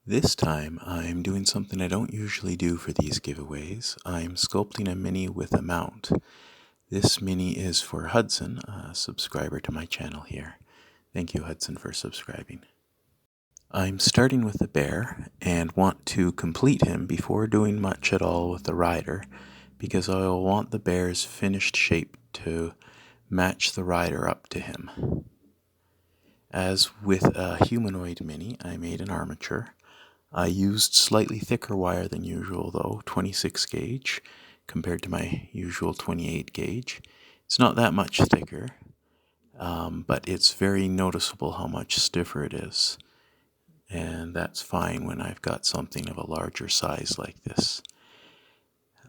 This time I'm doing something I don't usually do for these giveaways. I'm sculpting a mini with a mount. This mini is for Hudson, a subscriber to my channel here. Thank you, Hudson, for subscribing. I'm starting with the bear and want to complete him before doing much at all with the rider, because I will want the bear's finished shape to match the rider up to him. As with a humanoid mini, I made an armature. I used slightly thicker wire than usual though, 26 gauge, compared to my usual 28 gauge. It's not that much thicker, but it's very noticeable how much stiffer it is. And that's fine when I've got something of a larger size like this.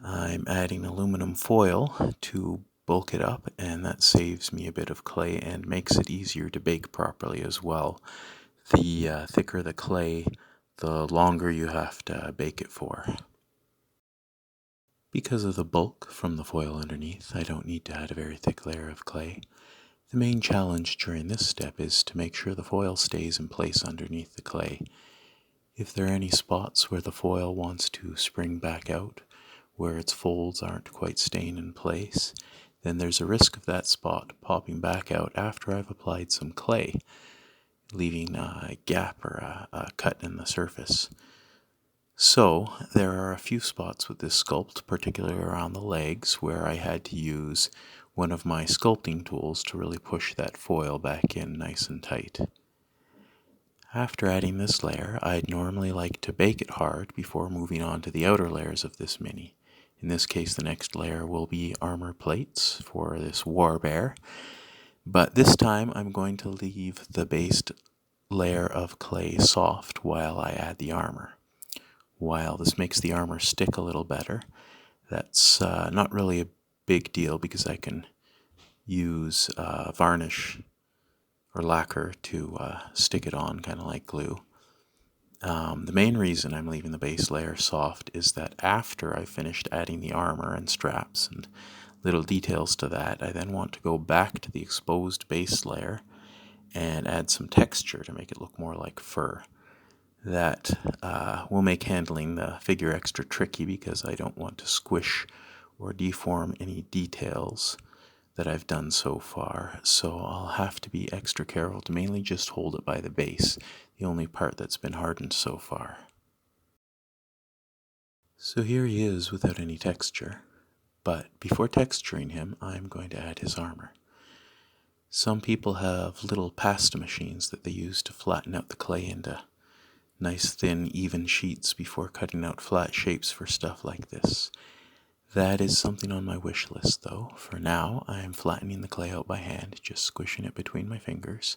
I'm adding aluminum foil to bulk it up, and that saves me a bit of clay and makes it easier to bake properly as well. The thicker the clay, the longer you have to bake it for. Because of the bulk from the foil underneath, I don't need to add a very thick layer of clay. The main challenge during this step is to make sure the foil stays in place underneath the clay. If there are any spots where the foil wants to spring back out, where its folds aren't quite staying in place, then there's a risk of that spot popping back out after I've applied some clay, leaving a gap or a cut in the surface. So there are a few spots with this sculpt, particularly around the legs, where I had to use one of my sculpting tools to really push that foil back in nice and tight. After adding this layer, I'd normally like to bake it hard before moving on to the outer layers of this mini. In this case, the next layer will be armor plates for this war bear, but this time I'm going to leave the base layer of clay soft while I add the armor. While this makes the armor stick a little better, that's not really a big deal because I can use varnish or lacquer to stick it on, kind of like glue. The main reason I'm leaving the base layer soft is that after I've finished adding the armor and straps and little details to that, I then want to go back to the exposed base layer and add some texture to make it look more like fur. That will make handling the figure extra tricky because I don't want to squish or deform any details that I've done so far, so I'll have to be extra careful to mainly just hold it by the base, the only part that's been hardened so far. So here he is without any texture, but before texturing him, I'm going to add his armor. Some people have little pasta machines that they use to flatten out the clay into nice thin even sheets before cutting out flat shapes for stuff like this. That is something on my wish list though. For now, I am flattening the clay out by hand, just squishing it between my fingers.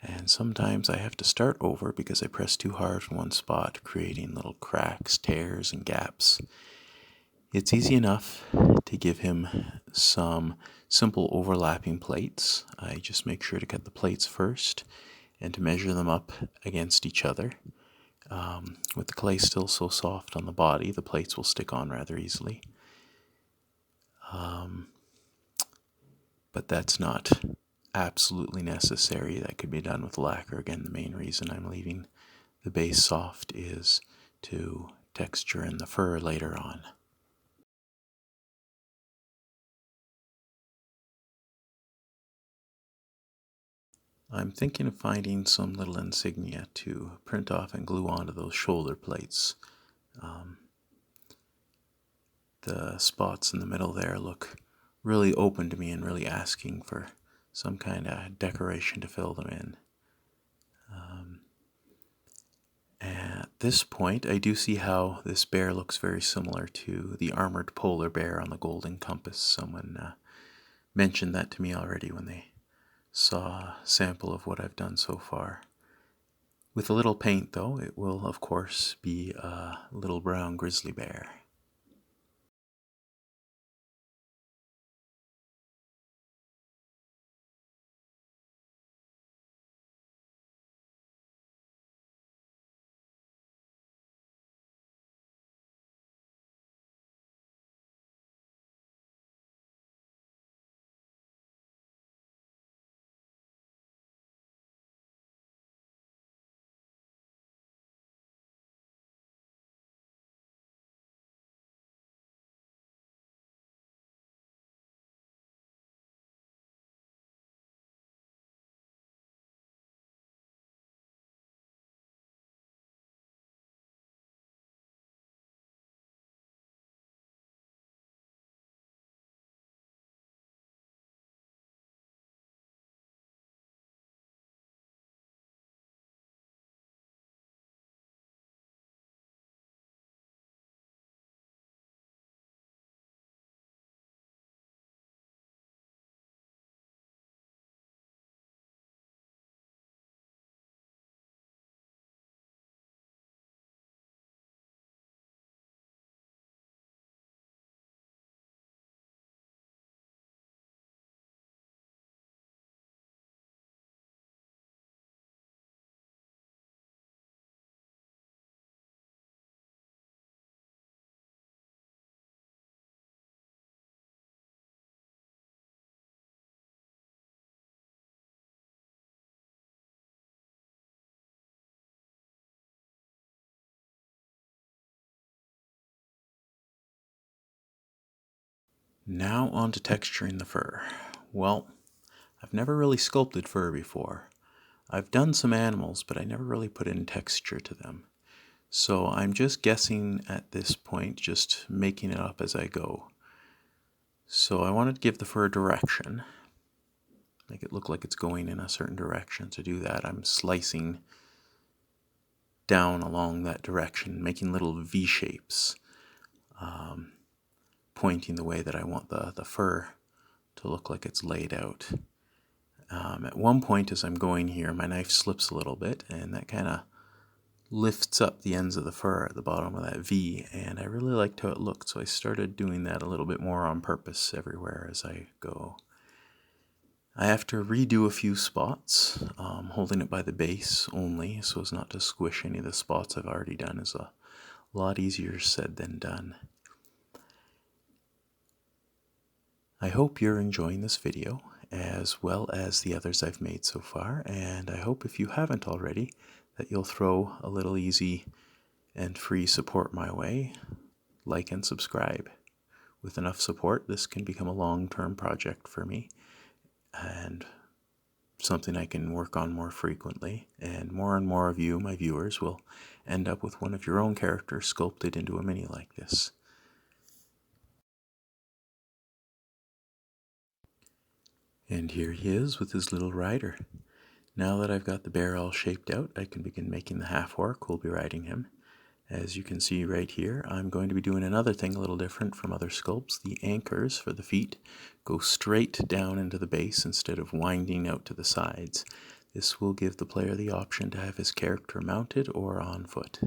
And sometimes I have to start over because I press too hard in one spot, creating little cracks, tears, and gaps. It's easy enough to give him some simple overlapping plates. I just make sure to cut the plates first and to measure them up against each other. With the clay still so soft on the body, the plates will stick on rather easily. But that's not absolutely necessary. That could be done with lacquer. Again, the main reason I'm leaving the base soft is to texture in the fur later on. I'm thinking of finding some little insignia to print off and glue onto those shoulder plates. The spots in the middle there look really open to me and really asking for some kind of decoration to fill them in. At this point, I do see how this bear looks very similar to the armored polar bear on the Golden Compass. Someone mentioned that to me already when they saw a sample of what I've done so far. With a little paint, though, it will, of course, be a little brown grizzly bear. Now on to texturing the fur. Well, I've never really sculpted fur before. I've done some animals, but I never really put in texture to them. So I'm just guessing at this point, just making it up as I go. So I wanted to give the fur direction, make it look like it's going in a certain direction. To do that, I'm slicing down along that direction, making little V shapes, pointing the way that I want the fur to look like it's laid out. At one point as I'm going here, my knife slips a little bit, and that kind of lifts up the ends of the fur at the bottom of that V, and I really liked how it looked, so I started doing that a little bit more on purpose everywhere as I go. I have to redo a few spots, holding it by the base only so as not to squish any of the spots I've already done. Is a lot easier said than done. I hope you're enjoying this video as well as the others I've made so far, and I hope if you haven't already that you'll throw a little easy and free support my way. Like and subscribe. With enough support, this can become a long-term project for me and something I can work on more frequently, and more of you, my viewers, will end up with one of your own characters sculpted into a mini like this. And here he is with his little rider. Now that I've got the bear all shaped out, I can begin making the half-orc who'll be riding him. As you can see right here, I'm going to be doing another thing a little different from other sculpts. The anchors for the feet go straight down into the base instead of winding out to the sides. This will give the player the option to have his character mounted or on foot.